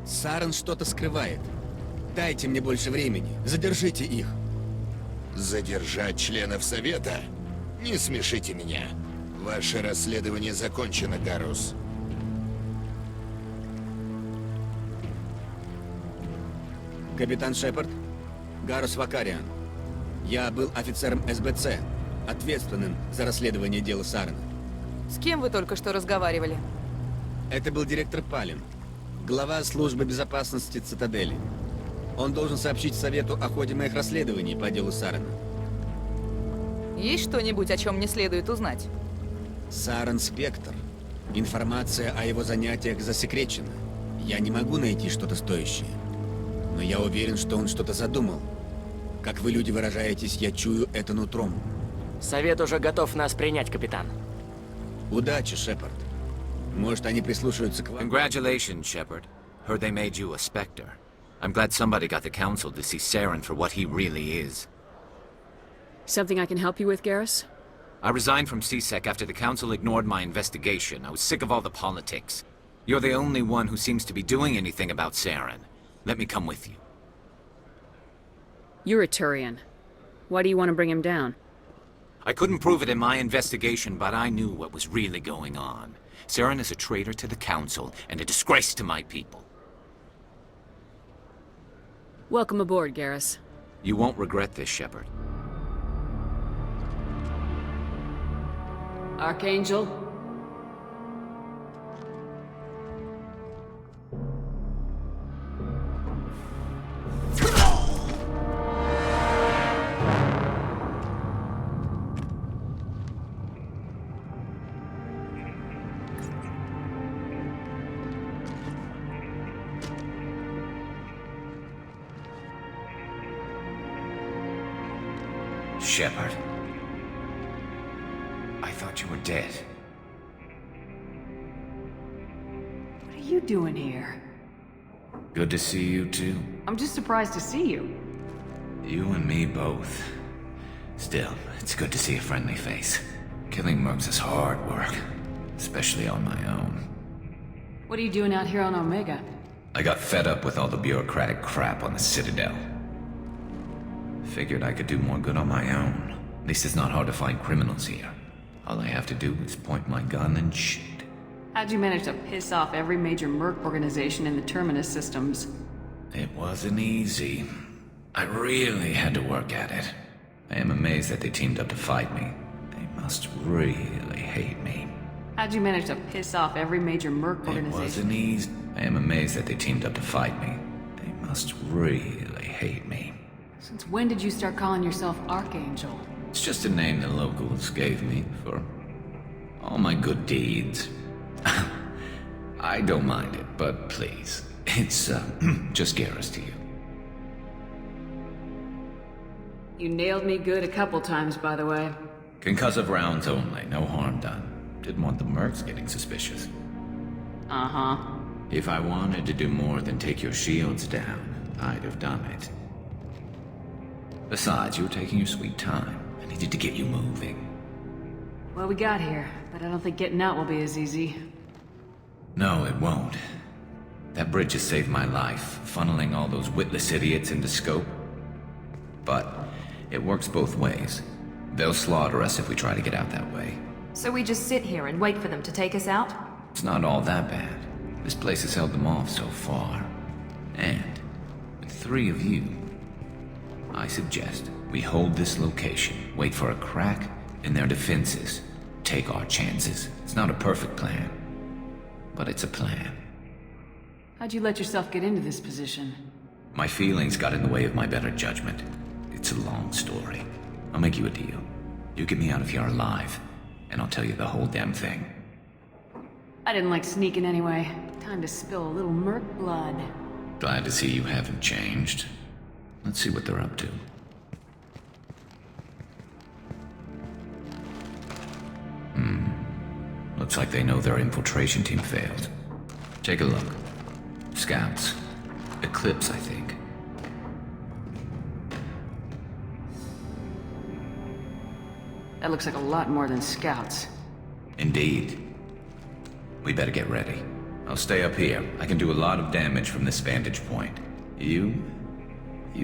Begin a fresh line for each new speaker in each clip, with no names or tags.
Сарен что-то скрывает. Дайте мне больше времени. Задержите их.
Задержать членов Совета? Не смешите меня. Ваше расследование закончено, Гаррус.
Капитан Шепард, Гаррус Вакариан. Я был офицером СБЦ, ответственным за расследование дела Сарена.
С кем вы только что разговаривали?
Это был директор Палин, глава службы безопасности Цитадели. Он должен сообщить Совету о ходе моих расследований по делу Сарена.
Есть что-нибудь, о чем мне следует узнать?
Сарен Спектр. Информация о его занятиях засекречена. Я не могу найти что-то стоящее. Но я уверен, что он что-то задумал. Как вы, люди, выражаетесь, я чую это нутром.
Совет уже готов нас принять, капитан.
Удачи, Шепард. Может, они прислушаются к вам?
Congratulations, Shepard. Heard they made you a Spectre. I'm glad somebody got the Council to see Saren for what he really is.
Something I can help you with, Garrus?
I resigned from CSEC after the Council ignored my investigation. I was sick of all the politics. You're the only one who seems to be doing anything about Saren. Let me come with you.
You're a Turian. Why do you want to bring him down?
I couldn't prove it in my investigation, but I knew what was really going on. Saren is a traitor to the Council and a disgrace to my people.
Welcome aboard, Garrus.
You won't regret this, Shepard.
Archangel?
Shepard. I thought you were dead.
What are you doing here?
Good to see you too.
I'm just surprised to see you.
You and me both. Still, it's good to see a friendly face. Killing mercs is hard work, especially on my own.
What are you doing out here on Omega?
I got fed up with all the bureaucratic crap on the Citadel. Figured I could do more good on my own. At least it's not hard to find criminals here. All I have to do is point my gun and shoot.
How'd you manage to piss off every major merc organization in the Terminus systems?
It wasn't easy. I really had to work at it. I am amazed that they teamed up to fight me. They must really hate me.
How'd you manage to piss off every major merc
It
organization?
wasn't easy. I am amazed that they teamed up to fight me. They must really hate me.
Since when did you start calling yourself Archangel?
It's just a name the locals gave me for all my good deeds. I don't mind it, but please, it's just Garrus to you.
You nailed me good a couple times, by the way.
Concussive rounds only, no harm done. Didn't want the mercs getting suspicious.
Uh-huh.
If I wanted to do more than take your shields down, I'd have done it. Besides, you were taking your sweet time. I needed to get you moving.
Well, we got here, but I don't think getting out will be as easy.
No, it won't. That bridge has saved my life, funneling all those witless idiots into scope. But it works both ways. They'll slaughter us if we try to get out that way.
So we just sit here and wait for them to take us out?
It's not all that bad. This place has held them off so far. And with 3 of you, I suggest we hold this location, wait for a crack in their defenses, take our chances. It's not a perfect plan, but it's a plan.
How'd you let yourself get into this position?
My feelings got in the way of my better judgment. It's a long story. I'll make you a deal. You get me out of here alive, and I'll tell you the whole damn thing.
I didn't like sneaking anyway. Time to spill a little merc blood.
Glad to see you haven't changed. Let's see what they're up to. Looks like they know their infiltration team failed. Take a look. Scouts. Eclipse, I think.
That looks like a lot more than scouts.
Indeed. We better get ready. I'll stay up here. I can do a lot of damage from this vantage point. You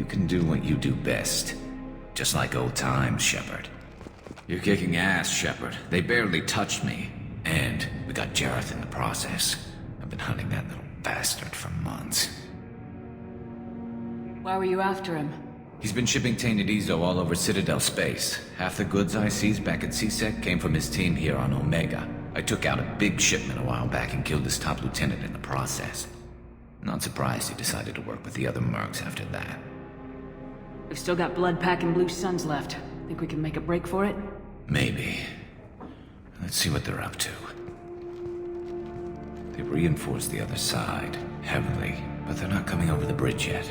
can do what you do best. Just like old times, Shepard. You're kicking ass, Shepard. They barely touched me. And we got Jareth in the process. I've been hunting that little bastard for months.
Why were you after him?
He's been shipping tainted Ezo all over Citadel space. Half the goods I seized back at CSEC came from his team here on Omega. I took out a big shipment a while back and killed his top lieutenant in the process. Not surprised he decided to work with the other mercs after that.
We've still got blood-pack and blue suns left. Think we can make a break for it?
Maybe. Let's see what they're up to. They've reinforced the other side, heavily, but they're not coming over the bridge yet.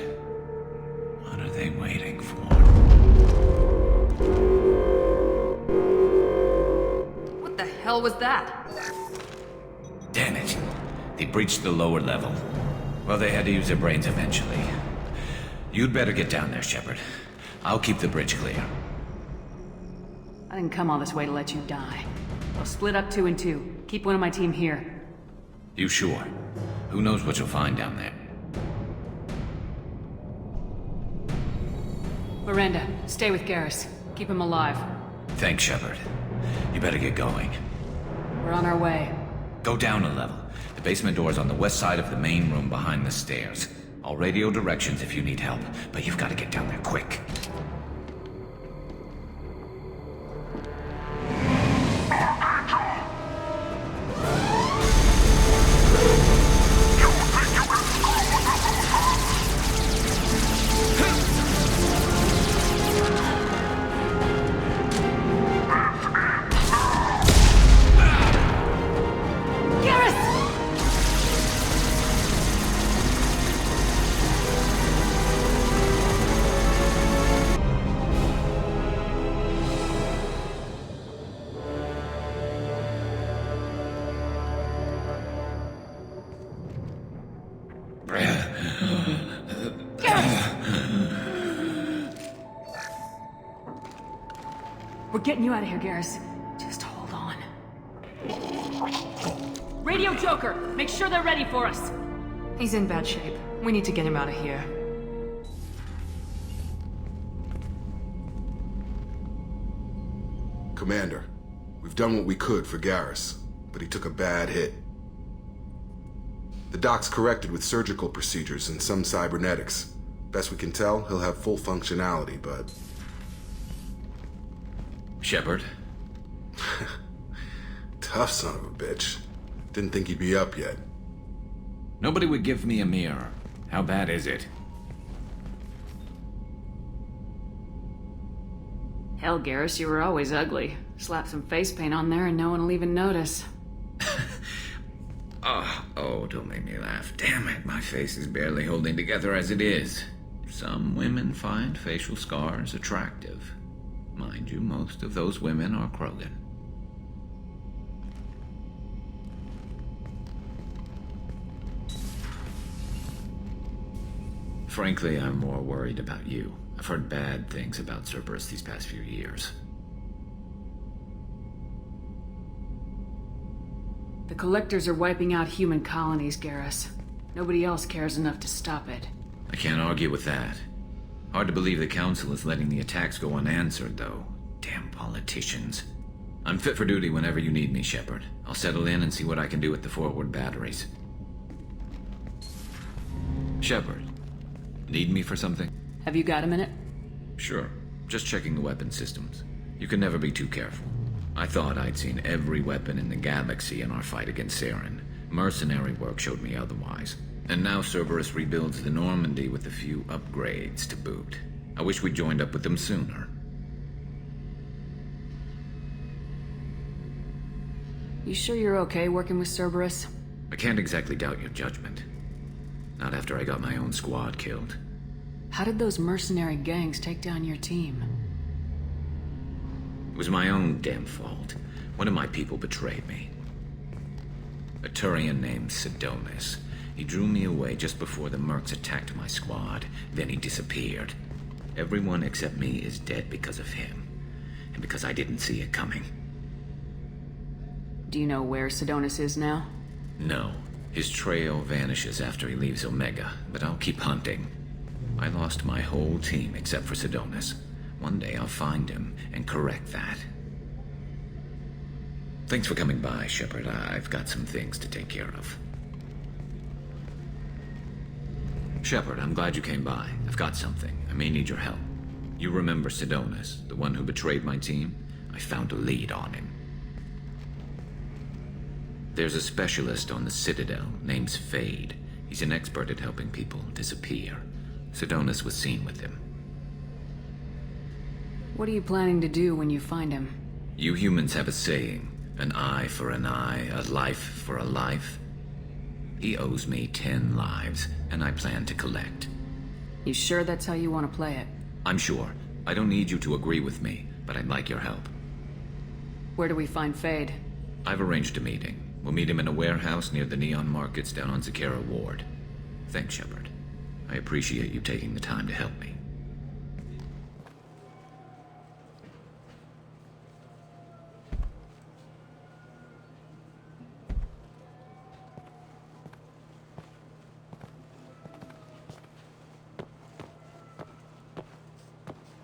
What are they waiting for?
What the hell was that?
Damn it. They breached the lower level. Well, they had to use their brains eventually. You'd better get down there, Shepard. I'll keep the bridge clear.
I didn't come all this way to let you die. I'll split up 2 and 2. Keep one of my team here.
You sure? Who knows what you'll find down there?
Miranda, stay with Garrus. Keep him alive.
Thanks, Shepard. You better get going.
We're on our way.
Go down a level. The basement door's on the west side of the main room behind the stairs. I'll radio directions if you need help, but you've got to get down there quick.
We're getting you out of here, Garrus. Just hold on. Radio Joker! Make sure they're ready for us!
He's in bad shape. We need to get him out of here.
Commander, we've done what we could for Garrus, but he took a bad hit. The doc's corrected with surgical procedures and some cybernetics. Best we can tell, he'll have full functionality, but...
Shepard?
Tough son of a bitch. Didn't think he'd be up yet.
Nobody would give me a mirror. How bad is it?
Hell, Garrus, you were always ugly. Slap some face paint on there and no one will even notice.
Oh, don't make me laugh. Damn it, my face is barely holding together as it is. Some women find facial scars attractive. Mind you, most of those women are Krogan. Frankly, I'm more worried about you. I've heard bad things about Cerberus these past few years.
The Collectors are wiping out human colonies, Garrus. Nobody else cares enough to stop it.
I can't argue with that. Hard to believe the Council is letting the attacks go unanswered, though. Damn politicians. I'm fit for duty whenever you need me, Shepard. I'll settle in and see what I can do with the forward batteries. Shepard, need me for something?
Have you got a minute?
Sure. Just checking the weapon systems. You can never be too careful. I thought I'd seen every weapon in the galaxy in our fight against Saren. Mercenary work showed me otherwise. And now Cerberus rebuilds the Normandy with a few upgrades to boot. I wish we'd joined up with them sooner.
You sure you're okay working with Cerberus?
I can't exactly doubt your judgment. Not after I got my own squad killed.
How did those mercenary gangs take down your team?
It was my own damn fault. One of my people betrayed me. A Turian named Sidonis. He drew me away just before the mercs attacked my squad. Then he disappeared. Everyone except me is dead because of him. And because I didn't see it coming.
Do you know where Sidonis is now?
No. His trail vanishes after he leaves Omega, but I'll keep hunting. I lost my whole team except for Sidonis. One day I'll find him and correct that. Thanks for coming by, Shepard. I've got some things to take care of. Shepard, I'm glad you came by. I've got something. I may need your help. You remember Sidonis, the one who betrayed my team? I found a lead on him. There's a specialist on the Citadel named Fade. He's an expert at helping people disappear. Sidonis was seen with him.
What are you planning to do when you find him?
You humans have a saying, an eye for an eye, a life for a life. He owes me 10 lives, and I plan to collect.
You sure that's how you want to play it?
I'm sure. I don't need you to agree with me, but I'd like your help.
Where do we find Fade?
I've arranged a meeting. We'll meet him in a warehouse near the Neon Markets down on Zakera Ward. Thanks, Shepard. I appreciate you taking the time to help me.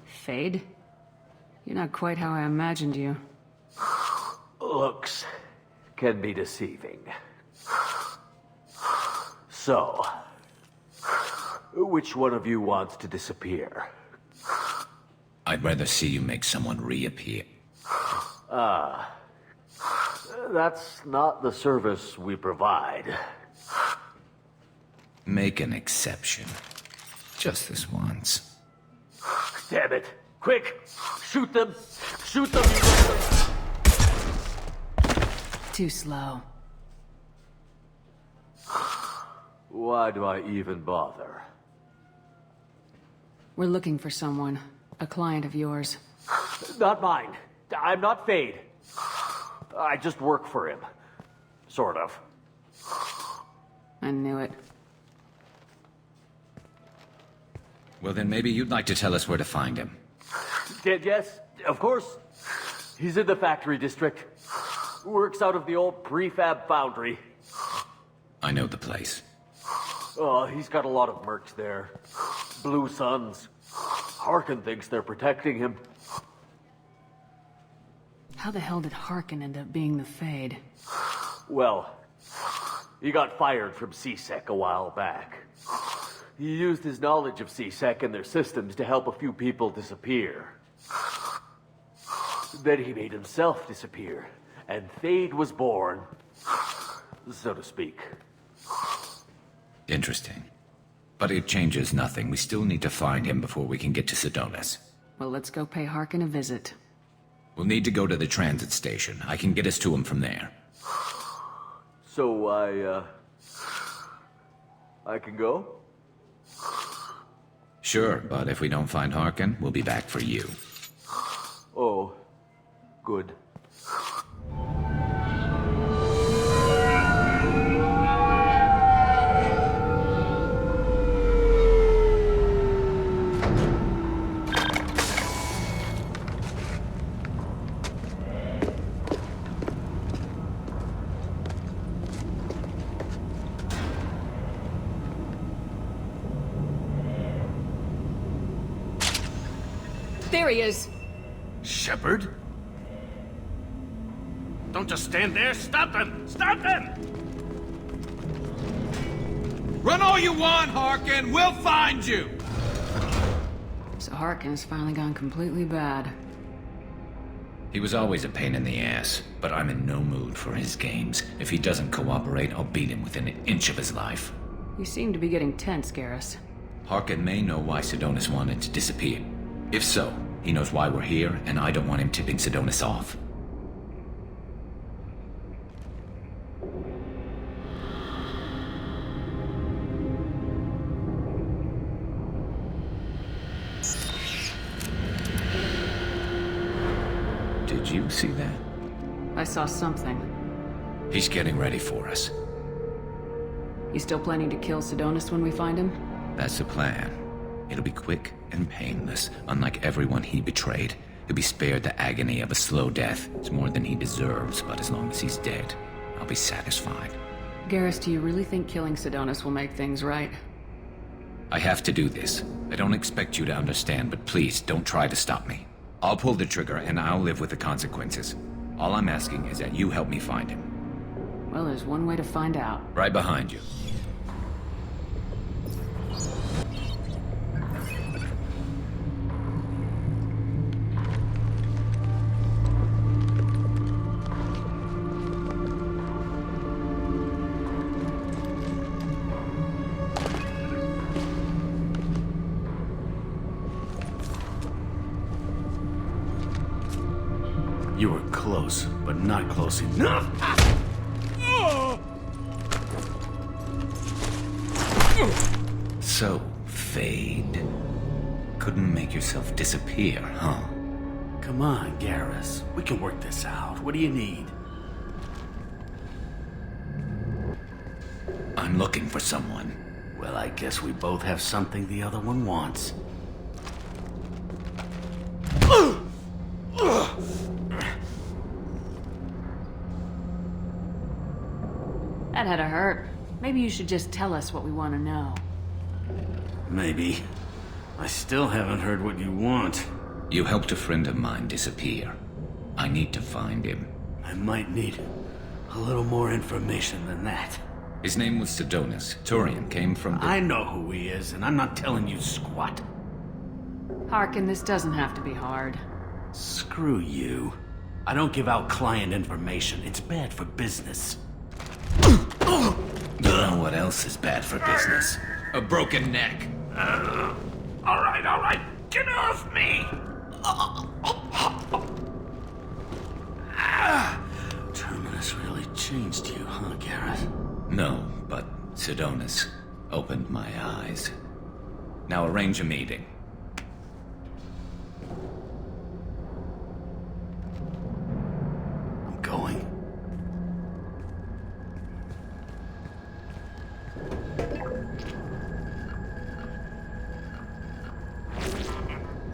Fade? You're not quite how I imagined you.
Looks can be deceiving. So, which one of you wants to disappear?
I'd rather see you make someone reappear.
That's not the service we provide.
Make an exception. Just this once.
Damn it! Quick! Shoot them! Shoot them!
Too slow.
Why do I even bother?
We're looking for someone. A client of yours.
Not mine. I'm not Fade. I just work for him. Sort of.
I knew it.
Well, then maybe you'd like to tell us where to find him.
Yes, of course. He's in the factory district. Works out of the old prefab foundry.
I know the place.
Oh, he's got a lot of mercs there. Blue Suns. Harkin thinks they're protecting him.
How the hell did Harkin end up being the Fade?
Well, he got fired from CSEC a while back. He used his knowledge of CSEC and their systems to help a few people disappear. Then he made himself disappear, and Fade was born, so to speak.
Interesting. But it changes nothing. We still need to find him before we can get to Sidonis.
Well, let's go pay Harkin a visit.
We'll need to go to the transit station. I can get us to him from there.
So I can go?
Sure, but if we don't find Harkin, we'll be back for you.
Oh, good.
There he is!
Shepard? Don't just stand there. Stop them! Stop them!
Run all you want, Harkin. We'll find you.
So Harkin has finally gone completely bad.
He was always a pain in the ass, but I'm in no mood for his games. If he doesn't cooperate, I'll beat him within an inch of his life.
You seem to be getting tense, Garrus.
Harkin may know why Sidonis wanted to disappear. If so, he knows why we're here, and I don't want him tipping Sidonis off. Did you see that?
I saw something.
He's getting ready for us.
You still planning to kill Sidonis when we find him?
That's the plan. It'll be quick and painless, unlike everyone he betrayed. He'll be spared the agony of a slow death. It's more than he deserves, but as long as he's dead, I'll be satisfied.
Garrus, do you really think killing Sidonis will make things right?
I have to do this. I don't expect you to understand, but please, don't try to stop me. I'll pull the trigger, and I'll live with the consequences. All I'm asking is that you help me find him.
Well, there's one way to find out.
Right behind you.
You were close, but not close enough.
So, Fade. Couldn't make yourself disappear, huh?
Come on, Garrus. We can work this out. What do you need?
I'm looking for someone.
Well, I guess we both have something the other one wants.
That had to hurt. Maybe you should just tell us what we want to know.
Maybe. I still haven't heard what you want.
You helped a friend of mine disappear. I need to find him.
I might need a little more information than that.
His name was Sidonis. Turian came from the...
I know who he is, and I'm not telling you squat.
Harkin, this doesn't have to be hard.
Screw you. I don't give out client information. It's bad for business.
You know what else is bad for business? A broken neck.
All right. Get off me! Terminus really changed you, huh, Garrus?
No, but Sidonis opened my eyes. Now arrange a meeting.
I'm going.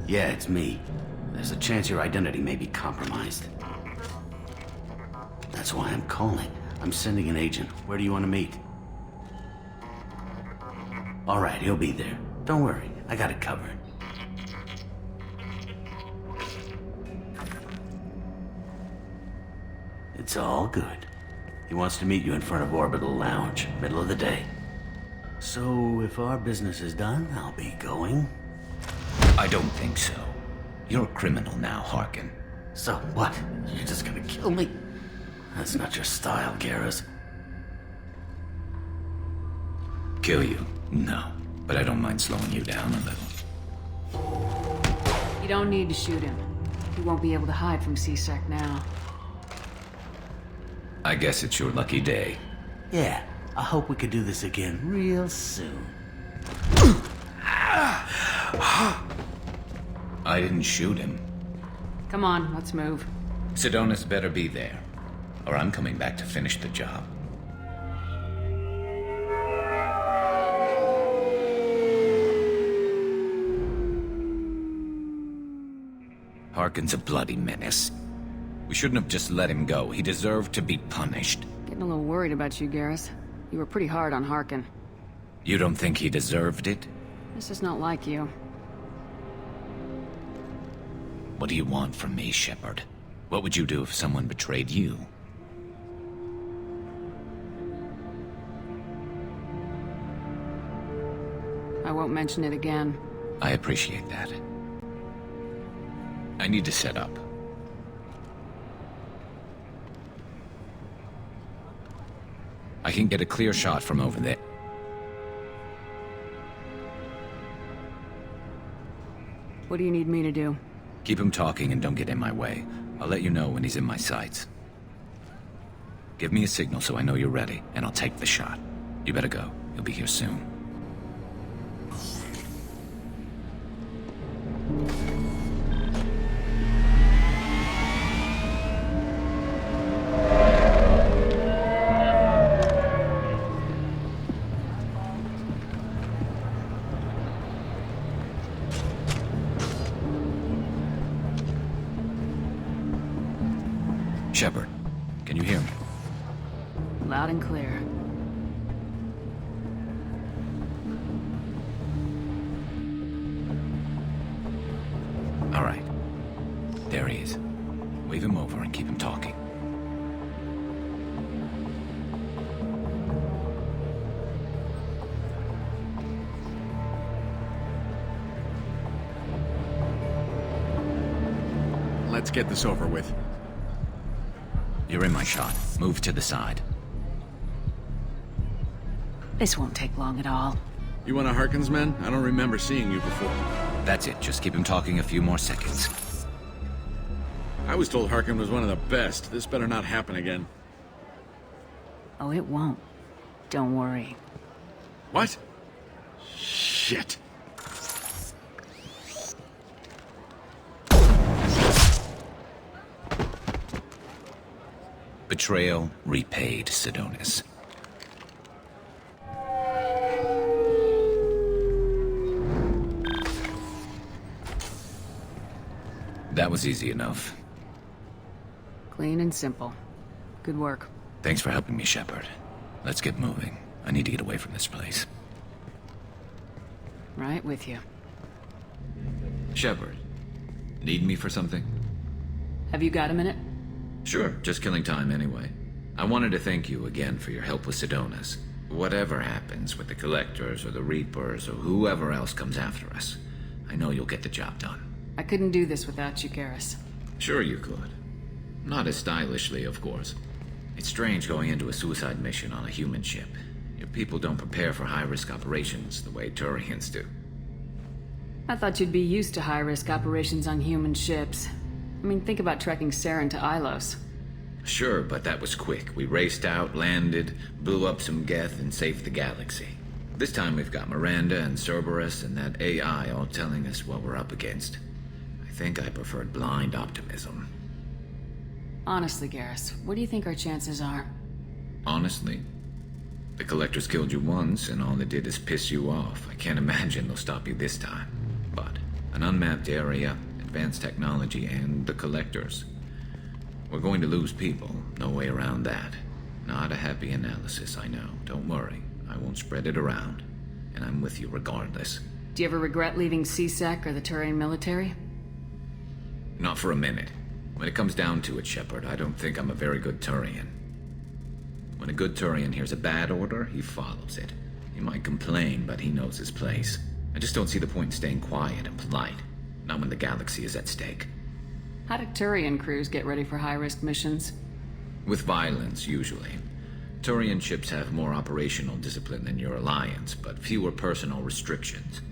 Yeah, it's me. There's a chance your identity may be compromised. That's why I'm calling. I'm sending an agent. Where do you want to meet? All right, he'll be there. Don't worry, I got it covered. It's all good. He wants to meet you in front of Orbital Lounge, middle of the day. So, if our business is done, I'll be going.
I don't think so. You're a criminal now, Harkin.
So what? You're just gonna kill me? That's not your style, Garrus.
Kill you? No. But I don't mind slowing you down a little.
You don't need to shoot him. He won't be able to hide from C-Sec now.
I guess it's your lucky day.
Yeah, I hope we could do this again real soon.
I didn't shoot him.
Come on, let's move.
Sidonis better be there, or I'm coming back to finish the job. Harkin's a bloody menace. We shouldn't have just let him go. He deserved to be punished.
Getting a little worried about you, Garrus. You were pretty hard on Harkin.
You don't think he deserved it?
This is not like you.
What do you want from me, Shepard? What would you do if someone betrayed you?
I won't mention it again.
I appreciate that. I need to set up. I can get a clear shot from over there.
What do you need me to do?
Keep him talking and don't get in my way. I'll let you know when he's in my sights. Give me a signal so I know you're ready, and I'll take the shot. You better go. He'll be here soon. Shepard, can you hear me?
Loud and clear.
All right. There he is. Wave him over and keep him talking.
Let's get this over with.
You're in my shot. Move to the side.
This won't take long at all.
You one of Harkin's men? I don't remember seeing you before.
That's it. Just keep him talking a few more seconds.
I was told Harkin was one of the best. This better not happen again.
Oh, it won't. Don't worry.
What? Shit.
Betrayal repaid, Sidonis. That was easy enough.
Clean and simple. Good work.
Thanks for helping me, Shepard. Let's get moving. I need to get away from this place.
Right with you.
Shepard, need me for something?
Have you got a minute?
Sure, just killing time anyway. I wanted to thank you again for your help with Sidonis. Whatever happens with the Collectors or the Reapers or whoever else comes after us, I know you'll get the job done.
I couldn't do this without you, Garrus.
Sure you could. Not as stylishly, of course. It's strange going into a suicide mission on a human ship. Your people don't prepare for high-risk operations the way Turians do.
I thought you'd be used to high-risk operations on human ships. I mean, think about trekking Saren to Ilos.
Sure, but that was quick. We raced out, landed, blew up some Geth, and saved the galaxy. This time we've got Miranda and Cerberus and that AI all telling us what we're up against. I think I preferred blind optimism.
Honestly, Garrus, what do you think our chances are?
Honestly? The Collectors killed you once, and all they did is piss you off. I can't imagine they'll stop you this time. But an unmapped area, advanced technology, and the Collectors. We're going to lose people. No way around that. Not a happy analysis, I know. Don't worry. I won't spread it around. And I'm with you regardless.
Do you ever regret leaving CSEC or the Turian military?
Not for a minute. When it comes down to it, Shepard, I don't think I'm a very good Turian. When a good Turian hears a bad order, he follows it. He might complain, but he knows his place. I just don't see the point in staying quiet and polite. Not when the galaxy is at stake.
How do Turian crews get ready for high-risk missions?
With violence, usually. Turian ships have more operational discipline than your alliance, but fewer personal restrictions.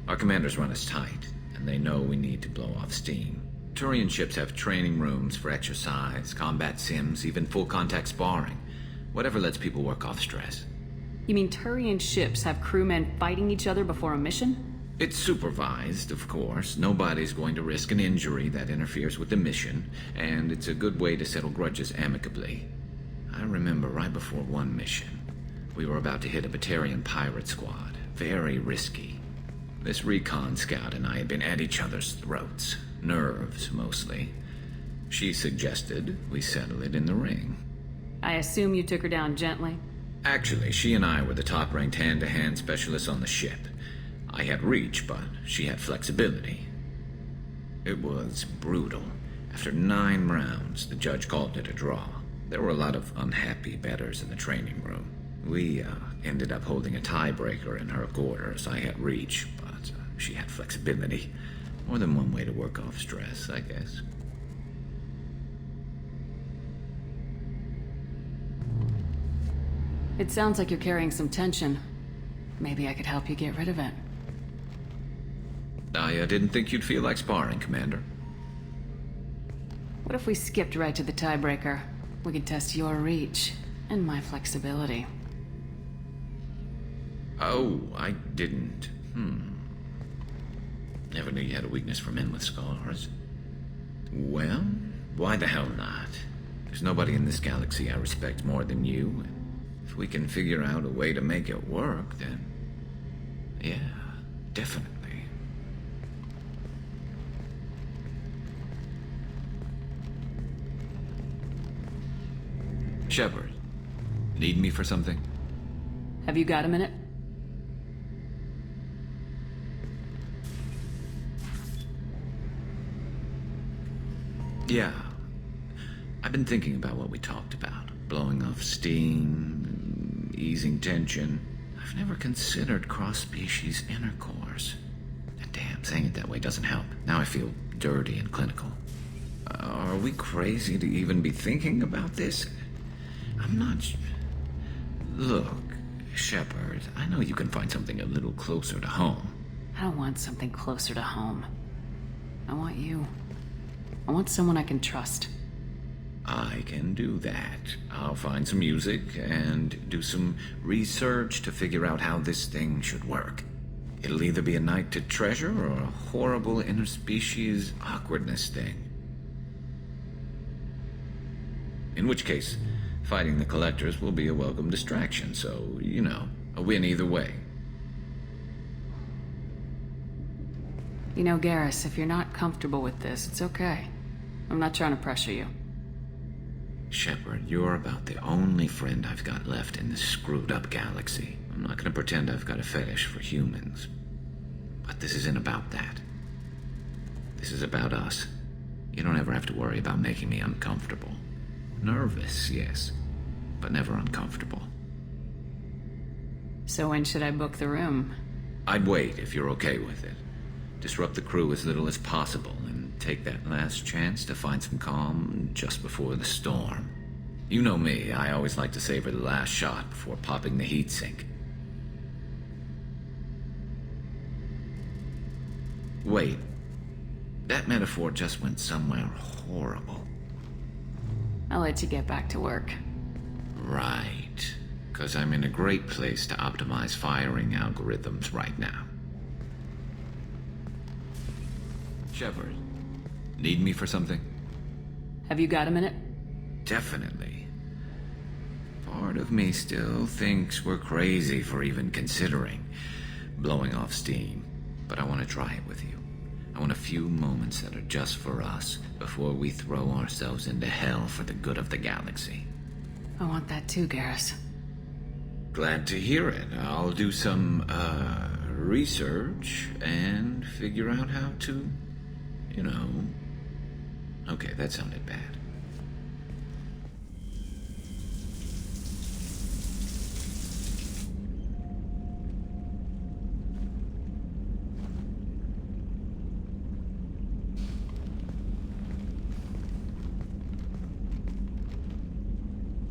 Our commanders run us tight, and they know we need to blow off steam. Turian ships have training rooms for exercise, combat sims, even full-contact sparring. Whatever lets people work off stress.
You mean Turian ships have crewmen fighting each other before a mission?
It's supervised, of course. Nobody's going to risk an injury that interferes with the mission, and it's a good way to settle grudges amicably. I remember right before one mission, we were about to hit a Batarian pirate squad. Very risky. This recon scout and I had been at each other's throats. Nerves, mostly. She suggested we settle it in the ring.
I assume you took her down gently?
Actually, she and I were the top-ranked hand-to-hand specialists on the ship. I had reach, but she had flexibility. It was brutal. After 9 rounds, the judge called it a draw. There were a lot of unhappy bettors in the training room. We ended up holding a tiebreaker in her quarters. I had reach, but she had flexibility. More than one way to work off stress, I guess.
It sounds like you're carrying some tension. Maybe I could help you get rid of it.
I didn't think you'd feel like sparring, Commander.
What if we skipped right to the tiebreaker? We could test your reach and my flexibility.
Oh, I didn't. Never knew you had a weakness for men with scars. Well, why the hell not? There's nobody in this galaxy I respect more than you. If we can figure out a way to make it work, then... yeah, definitely. Shepard, need me for something?
Have you got a minute?
Yeah. I've been thinking about what we talked about. Blowing off steam, easing tension. I've never considered cross-species intercourse. And damn, saying it that way doesn't help. Now I feel dirty and clinical. Are we crazy to even be thinking about this? I'm not... Look, Shepard, I know you can find something a little closer to home.
I don't want something closer to home. I want you. I want someone I can trust.
I can do that. I'll find some music and do some research to figure out how this thing should work. It'll either be a night to treasure or a horrible interspecies awkwardness thing. In which case, fighting the Collectors will be a welcome distraction, so, you know, a win either way.
You know, Garrus, if you're not comfortable with this, it's okay. I'm not trying to pressure you.
Shepard, you're about the only friend I've got left in this screwed-up galaxy. I'm not gonna pretend I've got a fetish for humans. But this isn't about that. This is about us. You don't ever have to worry about making me uncomfortable. Nervous, yes, but never uncomfortable.
So when should I book the room?
I'd wait if you're okay with it. Disrupt the crew as little as possible and take that last chance to find some calm just before the storm. You know me, I always like to savor the last shot before popping the heatsink. Wait, that metaphor just went somewhere horrible.
I'll let you get back to work.
Right, because I'm in a great place to optimize firing algorithms right now. Shepard, need me for something?
Have you got a minute?
Definitely. Part of me still thinks we're crazy for even considering blowing off steam, but I want to try it with you. I want a few moments that are just for us before we throw ourselves into hell for the good of the galaxy.
I want that too, Garrus.
Glad to hear it. I'll do some, research and figure out how to, you know... Okay, that sounded bad.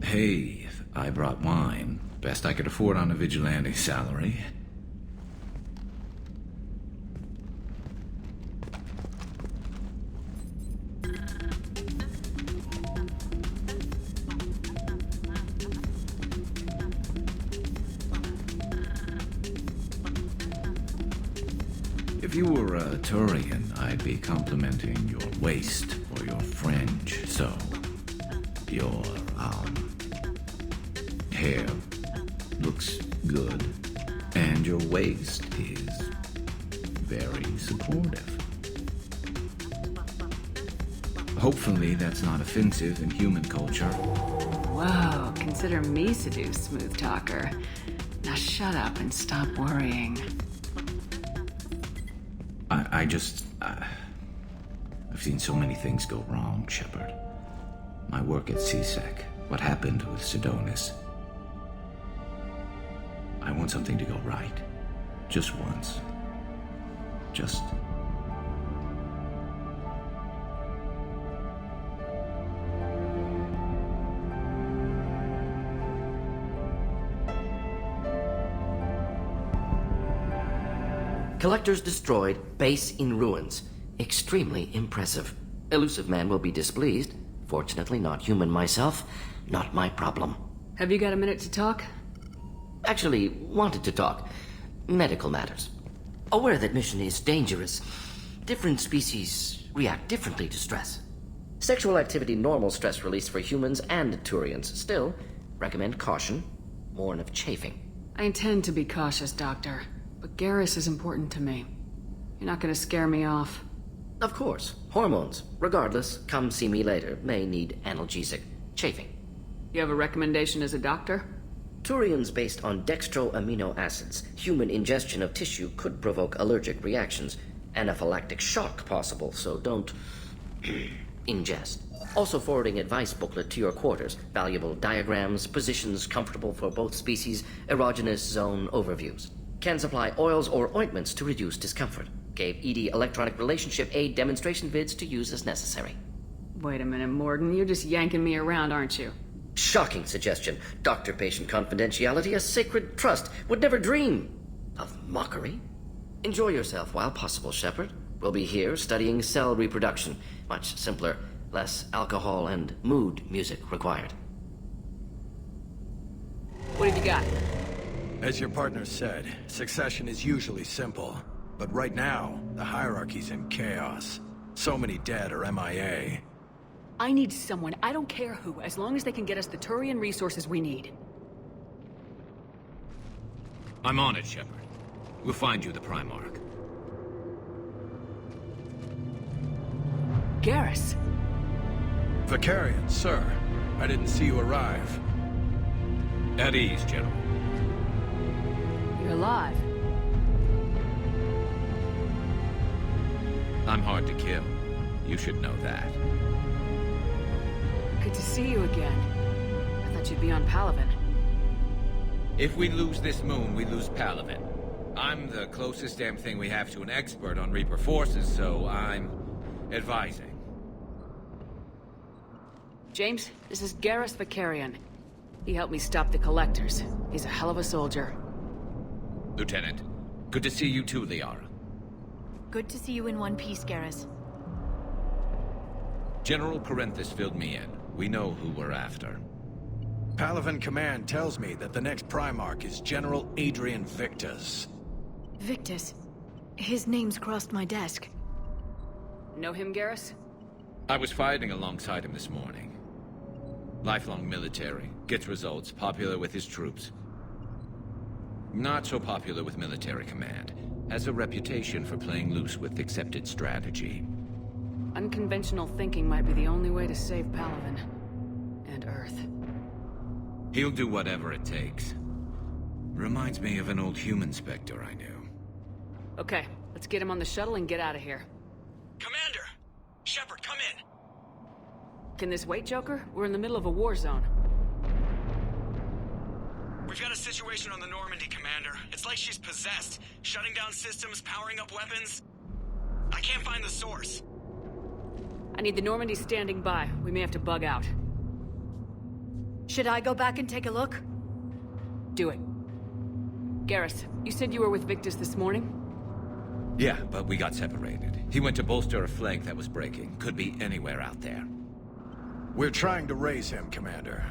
Hey, I brought wine. Best I could afford on a vigilante salary. If you were a Turian, I'd be complimenting your waist or your fringe, so... Your, hair looks good, and your waist is very supportive. Hopefully that's not offensive in human culture.
Whoa, consider me seduced, smooth talker. Now shut up and stop worrying.
I've seen so many things go wrong, Shepard. My work at CSEC, what happened with Sidonis. I want something to go right. Just once. Just...
Collectors destroyed, base in ruins. Extremely impressive. Elusive man will be displeased. Fortunately, not human myself. Not my problem.
Have you got a minute to talk?
Actually, wanted to talk. Medical matters. Aware that mission is dangerous. Different species react differently to stress. Sexual activity normal stress release for humans and Turians. Still, recommend caution. Warn of chafing.
I intend to be cautious, Doctor. But Garrus is important to me. You're not gonna scare me off.
Of course. Hormones. Regardless, come see me later. May need analgesic. Chafing.
You have a recommendation as a doctor?
Turians based on dextroamino acids. Human ingestion of tissue could provoke allergic reactions. Anaphylactic shock possible, so don't... ingest. Also forwarding advice booklet to your quarters, valuable diagrams, positions comfortable for both species, erogenous zone overviews. Can supply oils or ointments to reduce discomfort. Gave ED electronic relationship aid demonstration vids to use as necessary.
Wait a minute, Morgan. You're just yanking me around, aren't you?
Shocking suggestion. Doctor-patient confidentiality, a sacred trust. Would never dream of mockery. Enjoy yourself while possible, Shepard. We'll be here studying cell reproduction. Much simpler, less alcohol and mood music required.
What have you got?
As your partner said, succession is usually simple. But right now, the hierarchy's in chaos. So many dead or MIA.
I need someone, I don't care who, as long as they can get us the Turian resources we need.
I'm on it, Shepard. We'll find you the Primarch.
Garrus.
Vakarian, sir. I didn't see you arrive.
At ease, General.
You're alive.
I'm hard to kill. You should know that.
Good to see you again. I thought you'd be on Palaven.
If we lose this moon, we lose Palaven. I'm the closest damn thing we have to an expert on Reaper forces, so I'm advising.
James, this is Garrus Vakarian. He helped me stop the Collectors. He's a hell of a soldier.
Lieutenant, good to see you too, Liara.
Good to see you in one piece, Garrus.
General Corinthus filled me in. We know who we're after.
Palaven Command tells me that the next Primarch is General Adrian Victus.
Victus? His name's crossed my desk.
Know him, Garrus?
I was fighting alongside him this morning. Lifelong military, gets results, popular with his troops. Not so popular with military command. Has a reputation for playing loose with accepted strategy.
Unconventional thinking might be the only way to save Palaven. And Earth.
He'll do whatever it takes. Reminds me of an old human Spectre I knew.
Okay, let's get him on the shuttle and get out of here.
Commander! Shepard, come in!
Can this wait, Joker? We're in the middle of a war zone.
We've got a situation on the Normandy, Commander. It's like she's possessed. Shutting down systems, powering up weapons. I can't find the source.
I need the Normandy standing by. We may have to bug out.
Should I go back and take a look?
Do it. Garrus, you said you were with Victus this morning?
Yeah, but we got separated. He went to bolster a flank that was breaking. Could be anywhere out there.
We're trying to raise him, Commander.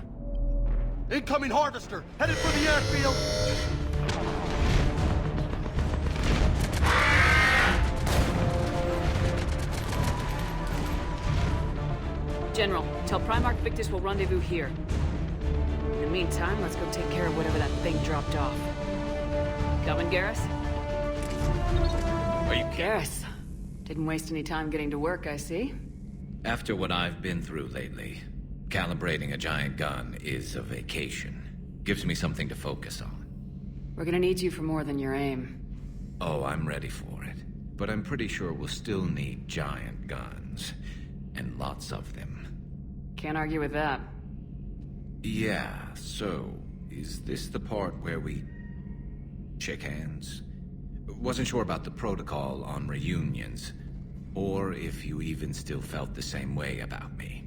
Incoming harvester! Headed for the airfield!
General, tell Primarch Victus we'll rendezvous here. In the meantime, let's go take care of whatever that thing dropped off. Coming, Garrus?
Are you
Garrus? Didn't waste any time getting to work, I see.
After what I've been through lately, calibrating a giant gun is a vacation. Gives me something to focus on.
We're gonna need you for more than your aim.
Oh, I'm ready for it. But I'm pretty sure we'll still need giant guns. And lots of them.
Can't argue with that.
Yeah, so, is this the part where we shake hands? Wasn't sure about the protocol on reunions, or if you even still felt the same way about me.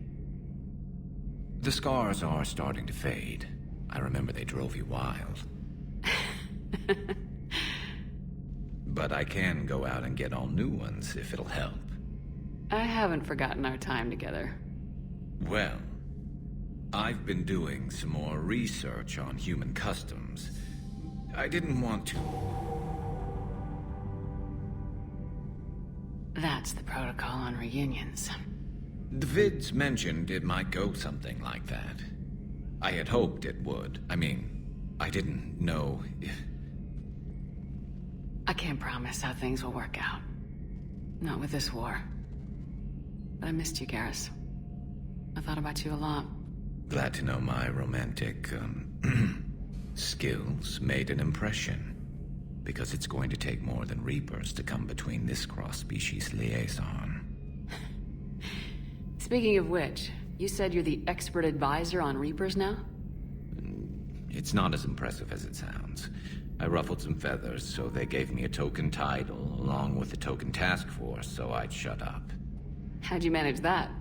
The scars are starting to fade. I remember they drove you wild. But I can go out and get all new ones if it'll help.
I haven't forgotten our time together.
Well, I've been doing some more research on human customs. I didn't want to.
That's the protocol on reunions.
The vids mentioned it might go something like that. I had hoped it would. I mean, I didn't know if...
I can't promise how things will work out. Not with this war. But I missed you, Garrus. I thought about you a lot.
Glad to know my romantic, skills made an impression. Because it's going to take more than Reapers to come between this cross-species liaison.
Speaking of which, you said you're the expert advisor on Reapers now?
It's not as impressive as it sounds. I ruffled some feathers, so they gave me a token title, along with a token task force, so I'd shut up.
How'd you manage that?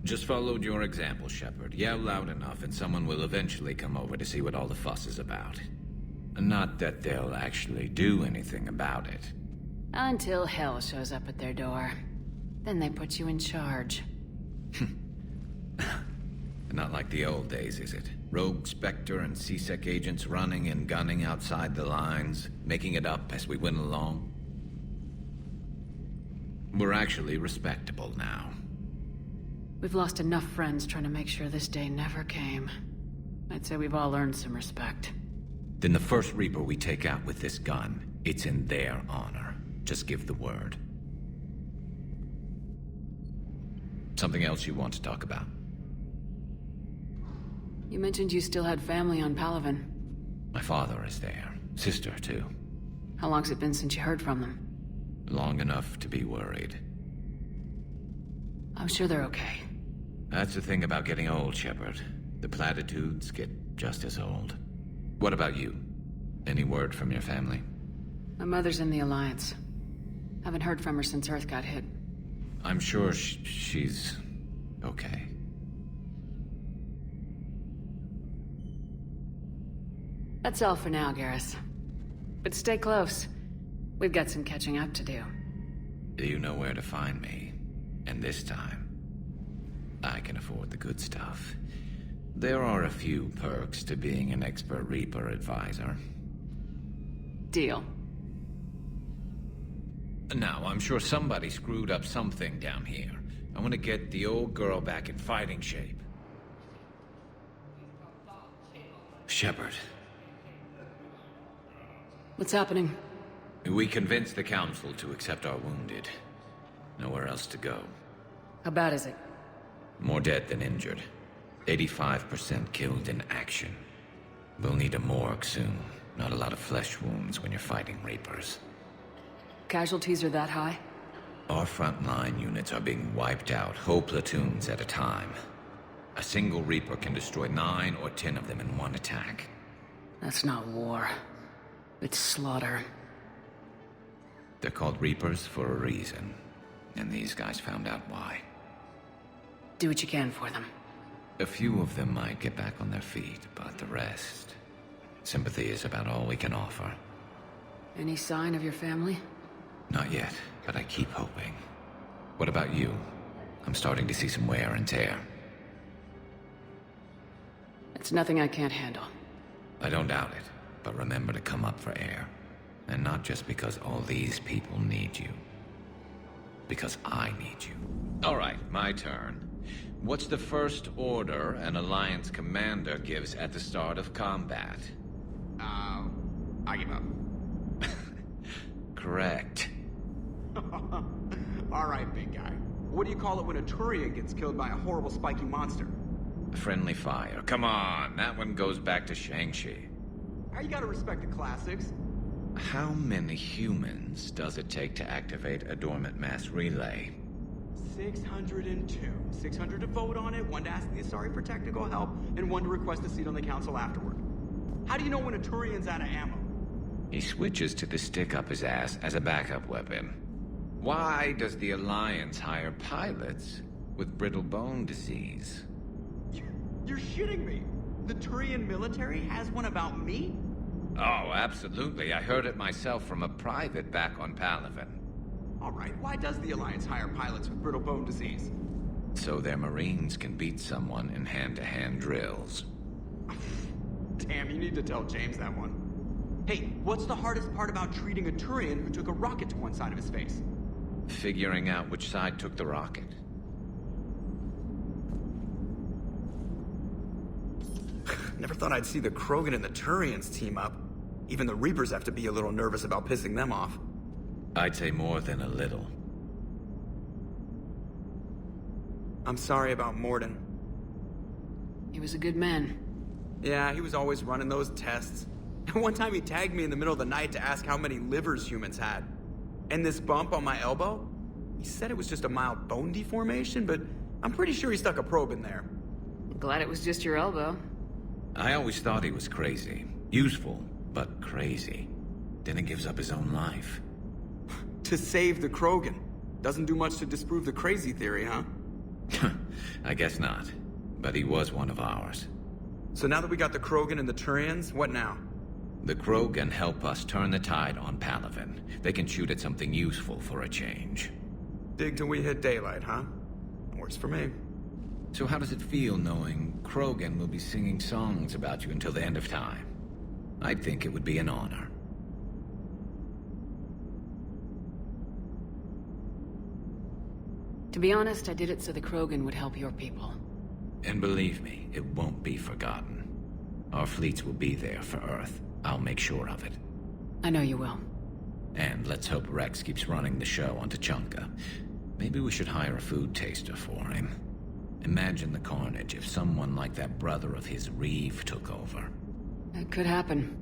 Just followed your example, Shepard. Yell loud enough, and someone will eventually come over to see what all the fuss is about. Not that they'll actually do anything about it.
Until hell shows up at their door. Then they put you in charge.
Not like the old days, is it? Rogue Spectre and C-Sec agents running and gunning outside the lines, making it up as we went along. We're actually respectable now.
We've lost enough friends trying to make sure this day never came. I'd say we've all earned some respect.
Then the first Reaper we take out with this gun, it's in their honor. Just give the word. Something else you want to talk about?
You mentioned you still had family on Palaven.
My father is there. Sister, too.
How long's it been since you heard from them?
Long enough to be worried.
I'm sure they're okay.
That's the thing about getting old, Shepard. The platitudes get just as old. What about you? Any word from your family?
My mother's in the Alliance. Haven't heard from her since Earth got hit.
I'm sure she's okay.
That's all for now, Garrus. But stay close. We've got some catching up to do.
You know where to find me. And this time, I can afford the good stuff. There are a few perks to being an expert Reaper advisor.
Deal.
Now, I'm sure somebody screwed up something down here. I want to get the old girl back in fighting shape. Shepard.
What's happening?
We convinced the Council to accept our wounded. Nowhere else to go.
How bad is it?
More dead than injured. 85% killed in action. We'll need a morgue soon. Not a lot of flesh wounds when you're fighting Reapers.
Casualties are that high?
Our frontline units are being wiped out, whole platoons at a time. A single Reaper can destroy 9 or 10 of them in one attack.
That's not war. It's slaughter.
They're called Reapers for a reason. And these guys found out why.
Do what you can for them.
A few of them might get back on their feet, but the rest... Sympathy is about all we can offer.
Any sign of your family?
Not yet, but I keep hoping. What about you? I'm starting to see some wear and tear.
It's nothing I can't handle.
I don't doubt it, but remember to come up for air. And not just because all these people need you. Because I need you. All right, my turn. What's the first order an Alliance commander gives at the start of combat?
I give up.
Correct.
All right, big guy. What do you call it when a Turian gets killed by a horrible spiky monster?
Friendly fire. Come on, that one goes back to Shang-Chi.
You gotta respect the classics.
How many humans does it take to activate a dormant mass relay?
602. 600 to vote on it, 1 to ask the Asari for technical help, and 1 to request a seat on the council afterward. How do you know when a Turian's out of ammo?
He switches to the stick up his ass as a backup weapon. Why does the Alliance hire pilots with brittle bone disease?
You're shitting me. The Turian military has one about me?
Oh, absolutely. I heard it myself from a private back on Palaven.
All right, why does the Alliance hire pilots with brittle bone disease?
So their Marines can beat someone in hand-to-hand drills.
Damn, you need to tell James that one. Hey, what's the hardest part about treating a Turian who took a rocket to one side of his face?
Figuring out which side took the rocket.
Never thought I'd see the Krogan and the Turians team up. Even the Reapers have to be a little nervous about pissing them off.
I'd say more than a little.
I'm sorry about Morden.
He was a good man.
Yeah, he was always running those tests. And one time he tagged me in the middle of the night to ask how many livers humans had. And this bump on my elbow? He said it was just a mild bone deformation, but I'm pretty sure he stuck a probe in there.
Glad it was just your elbow.
I always thought he was crazy. Useful, but crazy. Then he gives up his own life.
To save the Krogan. Doesn't do much to disprove the crazy theory, huh?
I guess not. But he was one of ours.
So now that we got the Krogan and the Turians, what now?
The Krogan help us turn the tide on Palaven. They can shoot at something useful for a change.
Dig till we hit daylight, huh? Works for me.
So how does it feel knowing Krogan will be singing songs about you until the end of time? I think it would be an honor.
To be honest, I did it so the Krogan would help your people.
And believe me, it won't be forgotten. Our fleets will be there for Earth. I'll make sure of it.
I know you will.
And let's hope Rex keeps running the show on Tuchanka. Maybe we should hire a food taster for him. Imagine the carnage if someone like that brother of his, Reeve, took over.
It could happen.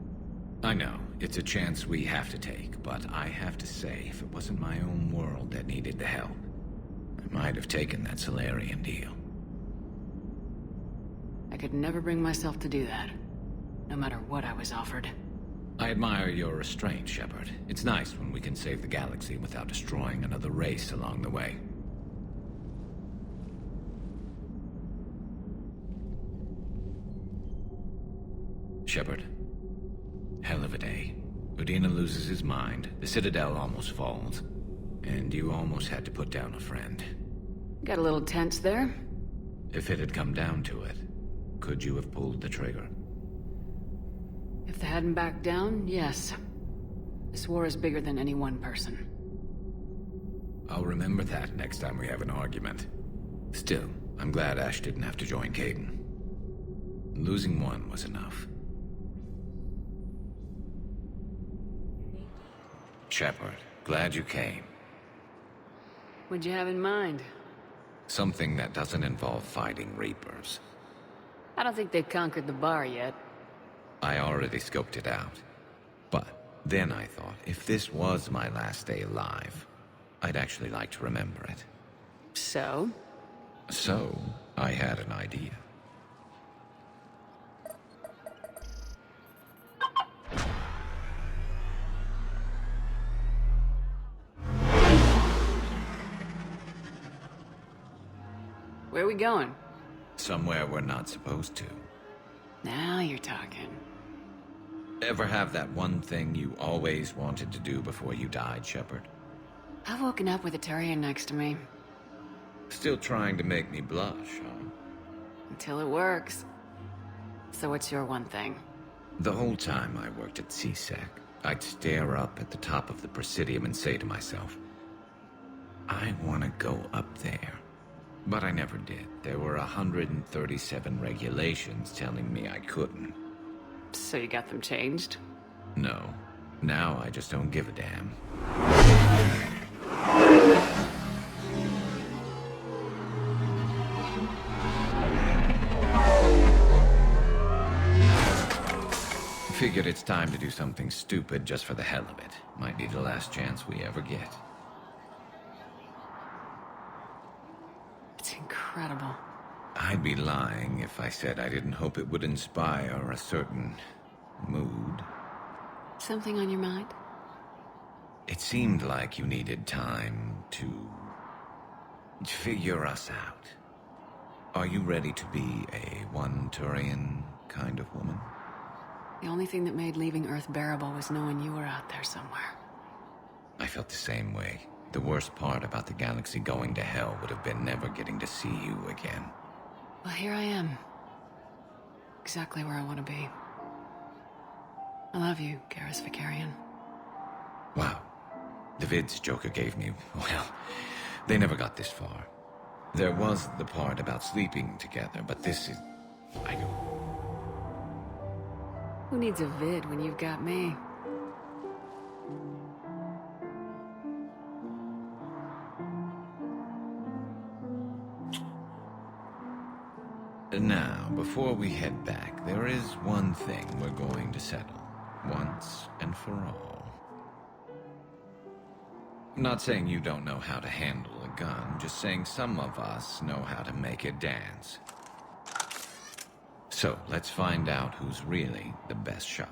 I know, it's a chance we have to take, but I have to say, if it wasn't my own world that needed the help, I might have taken that Solarian deal.
I could never bring myself to do that, no matter what I was offered.
I admire your restraint, Shepard. It's nice when we can save the galaxy without destroying another race along the way. Shepard. Hell of a day. Udina loses his mind, the Citadel almost falls, and you almost had to put down a friend.
Got a little tense there.
If it had come down to it, could you have pulled the trigger?
If they hadn't backed down, yes. This war is bigger than any one person.
I'll remember that next time we have an argument. Still, I'm glad Ash didn't have to join Caden. Losing one was enough. Shepard, glad you came.
What'd you have in mind?
Something that doesn't involve fighting Reapers.
I don't think they've conquered the bar yet.
I already scoped it out. But then I thought, if this was my last day alive, I'd actually like to remember it.
So?
So, I had an idea.
Where are we going?
Somewhere we're not supposed to.
Now you're talking.
Ever have that one thing you always wanted to do before you died, Shepard?
I've woken up with a Turian next to me.
Still trying to make me blush, huh?
Until it works. So what's your one thing?
The whole time I worked at CSEC, I'd stare up at the top of the Presidium and say to myself, I want to go up there. But I never did. There were 137 regulations telling me I couldn't.
So you got them changed?
No. Now I just don't give a damn. Figured it's time to do something stupid just for the hell of it. Might be the last chance we ever get.
It's incredible.
I'd be lying if I said I didn't hope it would inspire a certain mood.
Something on your mind?
It seemed like you needed time to figure us out. Are you ready to be a one Turian kind of woman?
The only thing that made leaving Earth bearable was knowing you were out there somewhere.
I felt the same way. The worst part about the galaxy going to hell would have been never getting to see you again.
Well, here I am. Exactly where I want to be. I love you, Garrus Vakarian.
Wow. The vids Joker gave me, well, they never got this far. There was the part about sleeping together, but this is... I don't...
Who needs a vid when you've got me?
Now, before we head back, there is one thing we're going to settle, once and for all. I'm not saying you don't know how to handle a gun, just saying some of us know how to make it dance. So, let's find out who's really the best shot.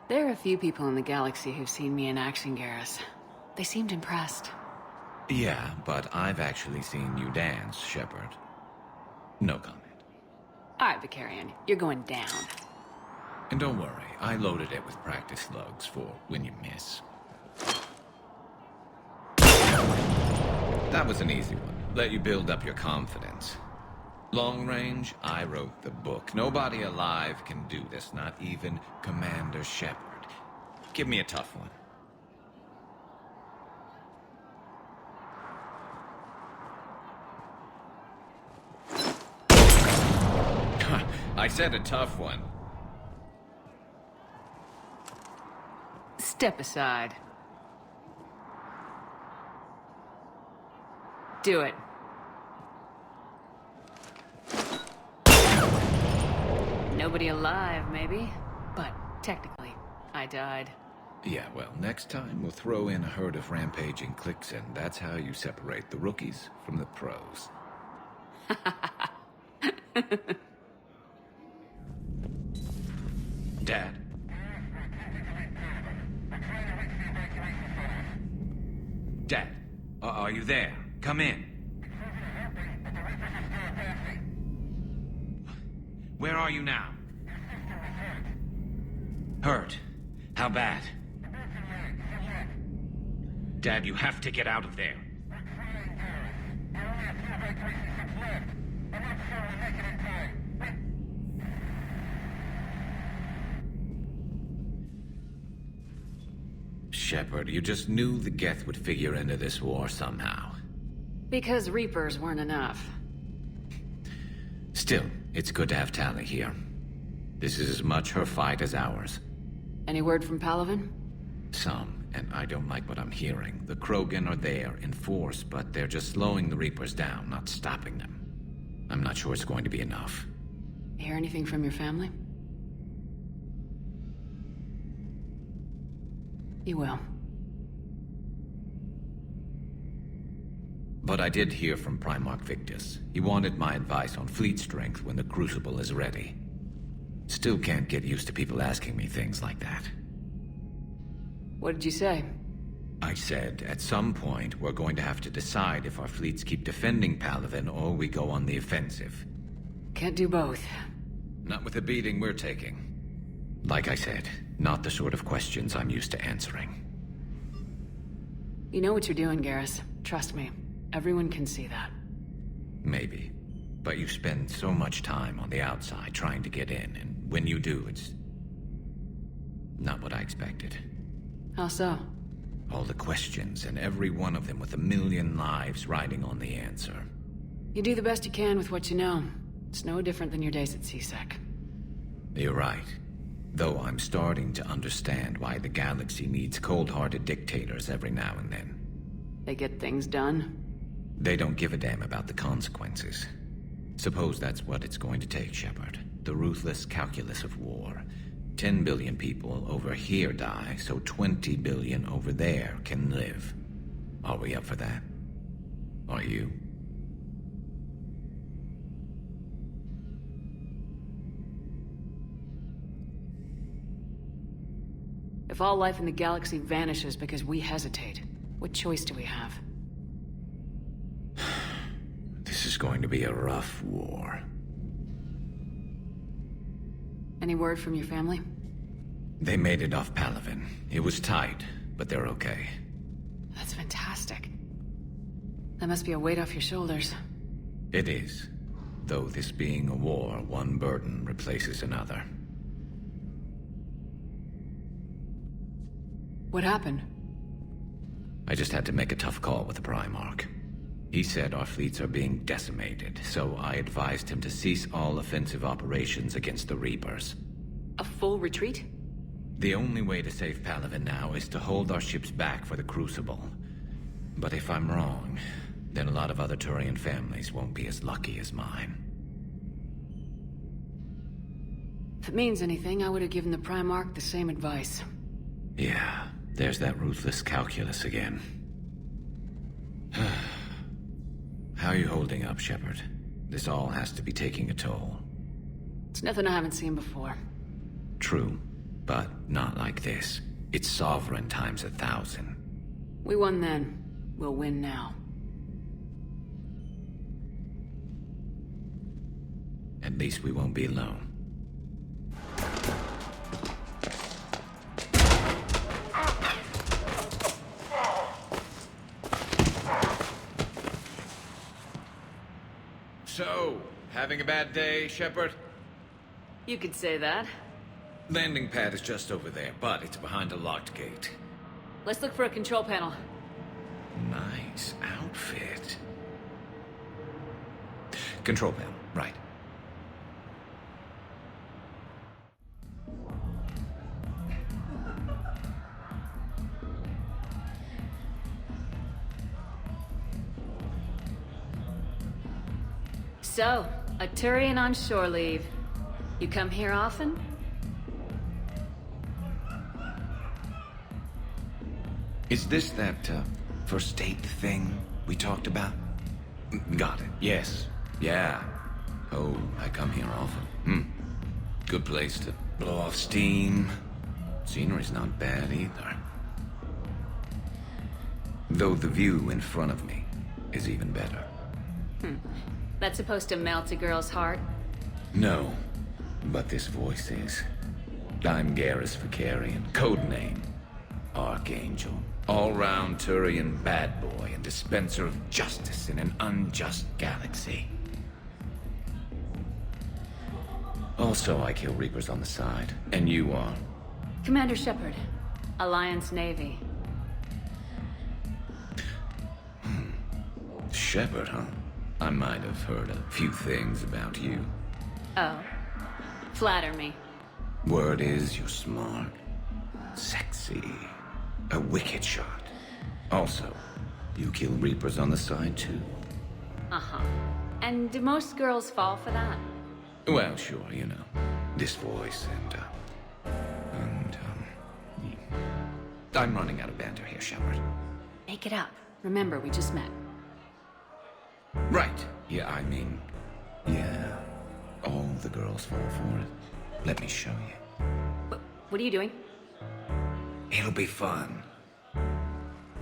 There are a few people in the galaxy who've seen me in action, Garrus. They seemed impressed.
Yeah, but I've actually seen you dance, Shepard. No comment.
All right, Vakarian, you're going down.
And don't worry, I loaded it with practice slugs for when you miss. That was an easy one. Let you build up your confidence. Long range, I wrote the book. Nobody alive can do this, not even Commander Shepard. Give me a tough one. I said a tough one.
Step aside. Do it. Nobody alive, maybe? But technically, I died.
Yeah, well, next time we'll throw in a herd of rampaging cliques, and that's how you separate the rookies from the pros. Dad? Dad, are you there? Come in. Where are you now? Hurt? How bad? Dad, you have to get out of there. Shepard, you just knew the Geth would figure into this war somehow.
Because Reapers weren't enough.
Still, it's good to have Tali here. This is as much her fight as ours.
Any word from Palaven?
Some, and I don't like what I'm hearing. The Krogan are there in force, but they're just slowing the Reapers down, not stopping them. I'm not sure it's going to be enough.
Hear anything from your family? You will.
But I did hear from Primarch Victus. He wanted my advice on fleet strength when the Crucible is ready. Still can't get used to people asking me things like that.
What did you say?
I said, at some point, we're going to have to decide if our fleets keep defending Palaven or we go on the offensive.
Can't do both.
Not with the beating we're taking. Like I said, not the sort of questions I'm used to answering.
You know what you're doing, Garrus. Trust me. Everyone can see that.
Maybe. But you spend so much time on the outside trying to get in, and when you do, it's not what I expected.
How so?
All the questions, and every one of them with a million lives riding on the answer.
You do the best you can with what you know. It's no different than your days at CSEC.
You're right. Though I'm starting to understand why the galaxy needs cold-hearted dictators every now and then.
They get things done?
They don't give a damn about the consequences. Suppose that's what it's going to take, Shepard. The ruthless calculus of war. 10 billion people over here die, so 20 billion over there can live. Are we up for that? Are you?
If all life in the galaxy vanishes because we hesitate, what choice do we have?
This is going to be a rough war.
Any word from your family?
They made it off Palaven. It was tight, but they're okay.
That's fantastic. That must be a weight off your shoulders.
It is. Though this being a war, one burden replaces another.
What happened?
I just had to make a tough call with the Primarch. He said our fleets are being decimated, so I advised him to cease all offensive operations against the Reapers.
A full retreat?
The only way to save Palaven now is to hold our ships back for the Crucible. But if I'm wrong, then a lot of other Turian families won't be as lucky as mine.
If it means anything, I would have given the Primarch the same advice.
Yeah, there's that ruthless calculus again. How are you holding up, Shepard? This all has to be taking a toll.
It's nothing I haven't seen before.
True, but not like this. It's sovereign times 1,000.
We won then. We'll win now.
At least we won't be alone. So, having a bad day, Shepard?
You could say that.
Landing pad is just over there, but it's behind a locked gate.
Let's look for a control panel.
Nice outfit. Control panel, right.
So, a Turian on shore leave. You come here often?
Is this that, first date thing we talked about? Got it, yes. Yeah. Oh, I come here often. Good place to blow off steam. Scenery's not bad either. Though the view in front of me is even better.
That's supposed to melt a girl's heart?
No, but this voice is. I'm Garrus Vakarian, codename Archangel. All-round Turian bad boy and dispenser of justice in an unjust galaxy. Also, I kill Reapers on the side, and you are?
Commander Shepard, Alliance Navy.
Shepard, huh? I might have heard a few things about you.
Oh. Flatter me.
Word is you're smart, sexy, a wicked shot. Also, you kill Reapers on the side too.
Uh-huh. And do most girls fall for that?
Well, sure, you know. This voice and I'm running out of banter here, Shepard.
Make it up. Remember, we just met.
Right. Yeah, I mean, yeah. All the girls fall for it. Let me show you.
What are you doing?
It'll be fun.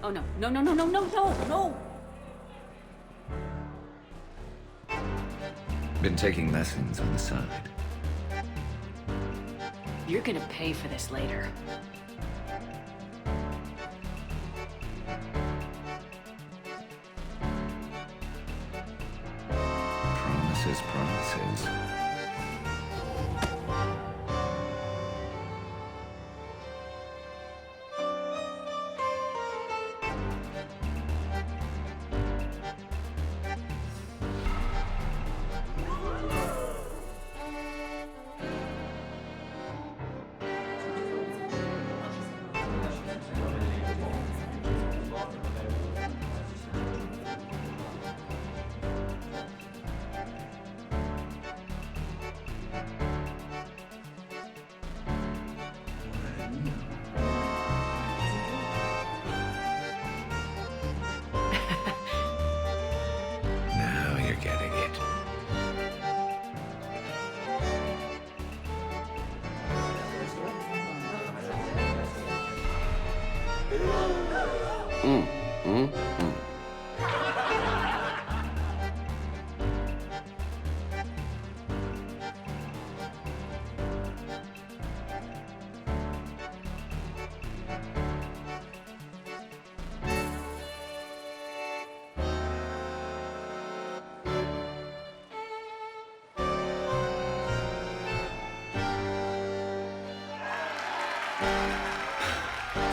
Oh, no. No, no, no, no, no, no, no!
Been taking lessons on the side.
You're gonna pay for this later.
Promises. Now you're getting it.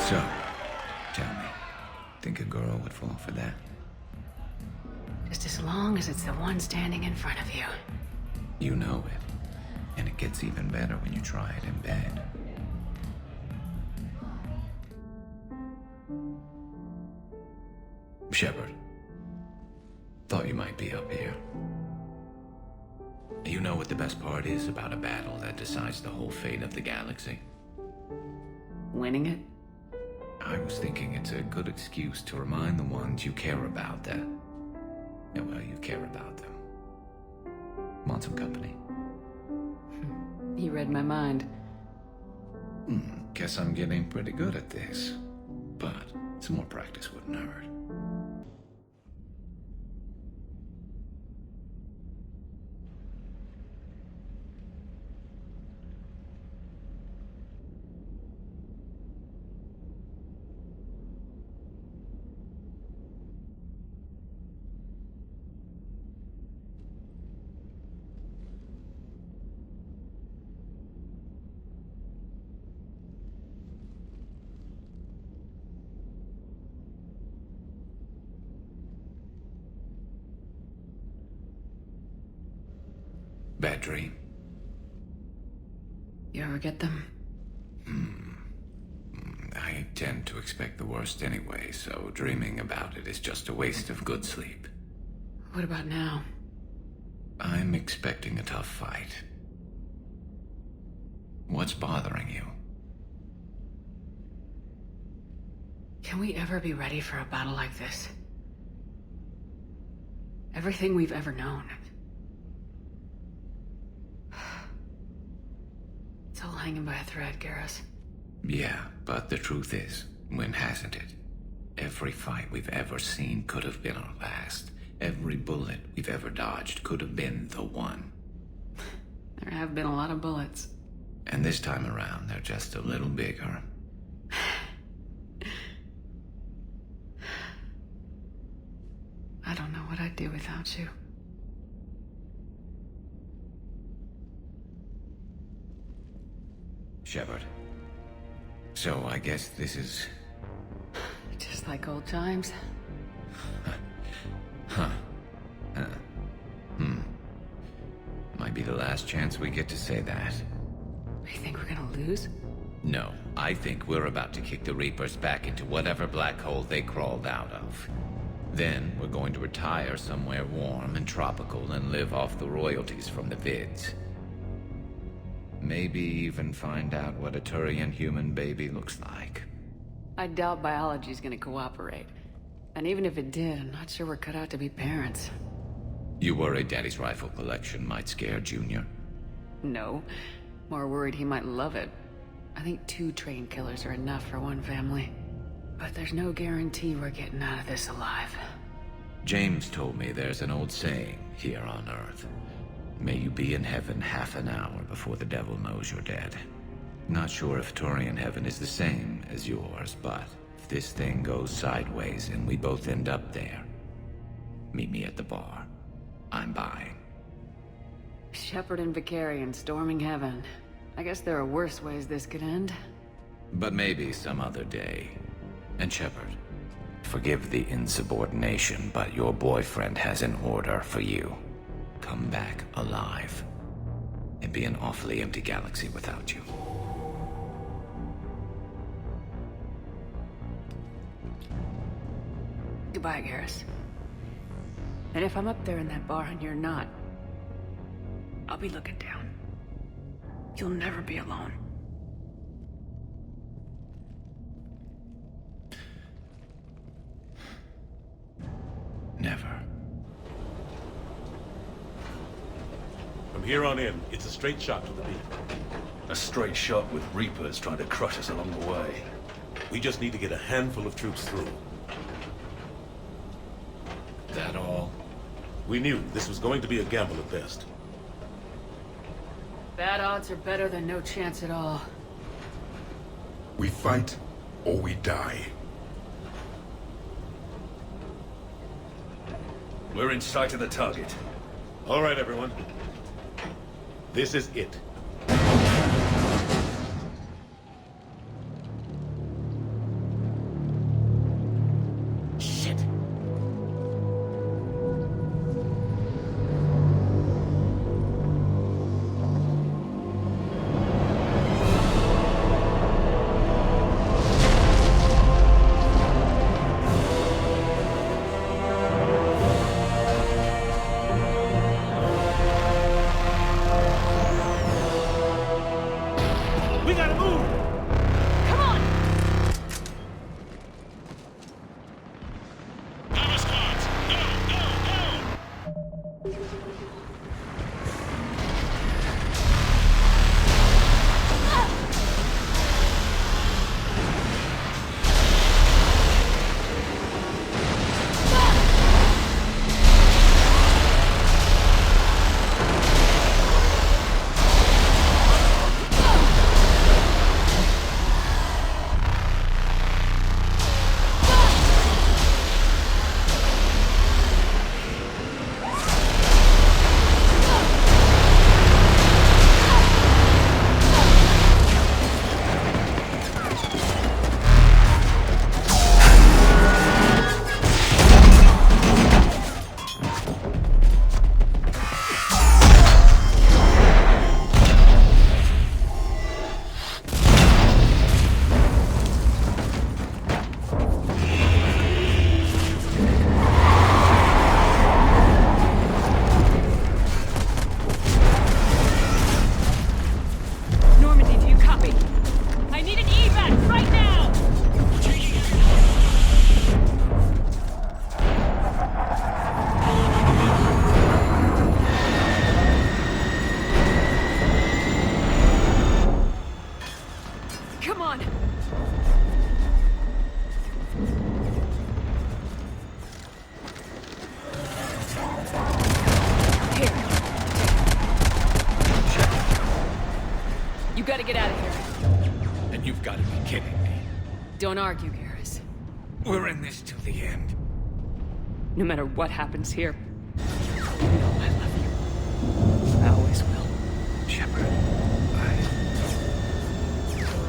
So, tell me, think a girl would fall for that?
Just as long as it's the one standing in front of you.
You know it. And it gets even better when you try it in bed. Shepard. Thought you might be up here. You know what the best part is about a battle that decides the whole fate of the galaxy?
Winning it?
I was thinking it's a good excuse to remind the ones you care about that
Yeah, well, you care about them. Want some company?
You read my mind.
Guess I'm getting pretty good at this. But some more practice wouldn't hurt. Bad dream?
You ever get them?
I tend to expect the worst anyway, so dreaming about it is just a waste of good sleep.
What about now?
I'm expecting a tough fight. What's bothering you?
Can we ever be ready for a battle like this? Everything we've ever known. It's all hanging by a thread, Garrus.
Yeah, but the truth is, when hasn't it? Every fight we've ever seen could have been our last. Every bullet we've ever dodged could have been the one.
There have been a lot of bullets.
And this time around, they're just a little bigger.
I don't know what I'd do without you.
Shepard. So I guess this is...
Just like old times.
Might be the last chance we get to say that.
You think we're gonna lose?
No, I think we're about to kick the Reapers back into whatever black hole they crawled out of. Then we're going to retire somewhere warm and tropical and live off the royalties from the vids. Maybe even find out what a Turian human baby looks like.
I doubt biology's gonna cooperate. And even if it did, I'm not sure we're cut out to be parents.
You worried Daddy's rifle collection might scare Junior?
No. More worried he might love it. I think 2 trained killers are enough for one family. But there's no guarantee we're getting out of this alive.
James told me there's an old saying here on Earth. May you be in heaven half an hour before the devil knows you're dead. Not sure if Turian heaven is the same as yours, but if this thing goes sideways and we both end up there, meet me at the bar. I'm buying.
Shepard and Vakarian storming heaven. I guess there are worse ways this could end.
But maybe some other day. And Shepard, forgive the insubordination, but your boyfriend has an order for you. Come back alive. It'd be an awfully empty galaxy without you.
Goodbye, Garrus. And if I'm up there in that bar and you're not, I'll be looking down. You'll never be alone.
Never.
From here on in, it's a straight shot to the beat.
A straight shot with Reapers trying to crush us along the way.
We just need to get a handful of troops through.
That all?
We knew this was going to be a gamble at best.
Bad odds are better than no chance at all.
We fight, or we die.
We're in sight of the target.
All right, everyone. This is it.
Shit.
You gotta get out of here.
And you've got to be kidding me.
Don't argue, Garrus.
We're in this till the end.
No matter what happens here, you know I love you. I always will.
Shepard, I love you too.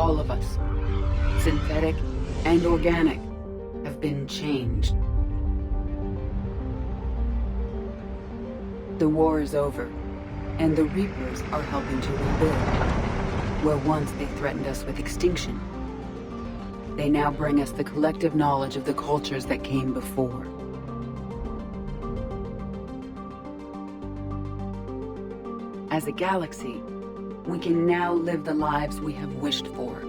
all of us, synthetic and organic, have been changed. The war is over, and the Reapers are helping to rebuild. Where once they threatened us with extinction, they now bring us the collective knowledge of the cultures that came before. As a galaxy, we can now live the lives we have wished for.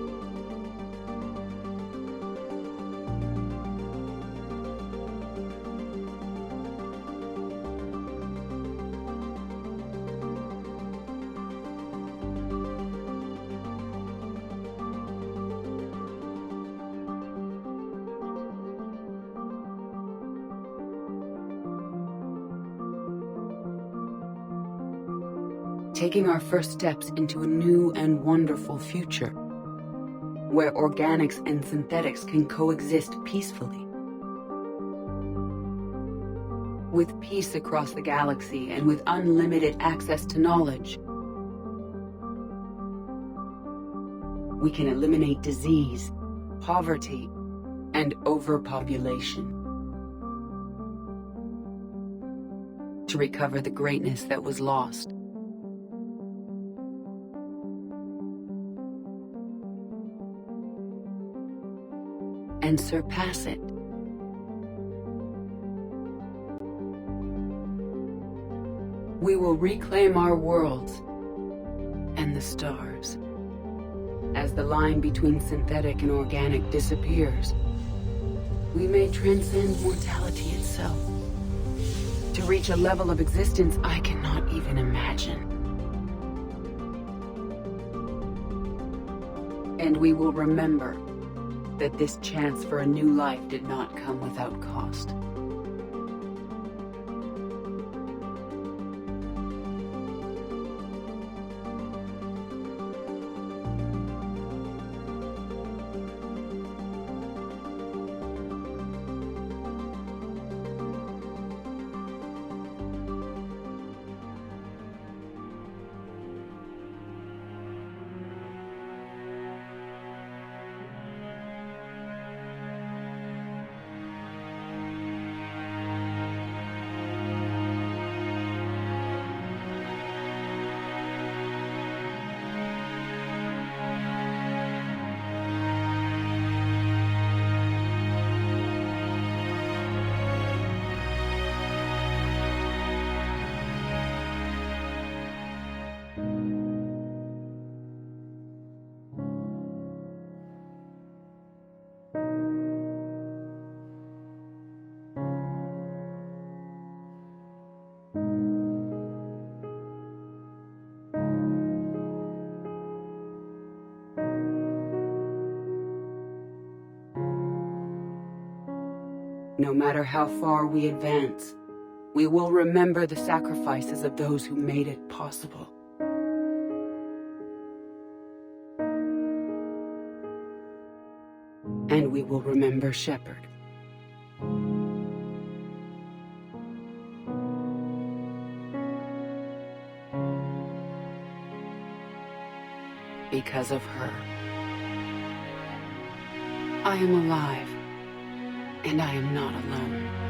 Taking our first steps into a new and wonderful future, where organics and synthetics can coexist peacefully. With peace across the galaxy and with unlimited access to knowledge, we can eliminate disease, poverty, and overpopulation. To recover the greatness that was lost. And surpass it. We will reclaim our worlds and the stars. As the line between synthetic and organic disappears, we may transcend mortality itself to reach a level of existence I cannot even imagine. And we will remember that this chance for a new life did not come without cost. No matter how far we advance, we will remember the sacrifices of those who made it possible. And we will remember Shepard. Because of her, I am alive. And I am not alone.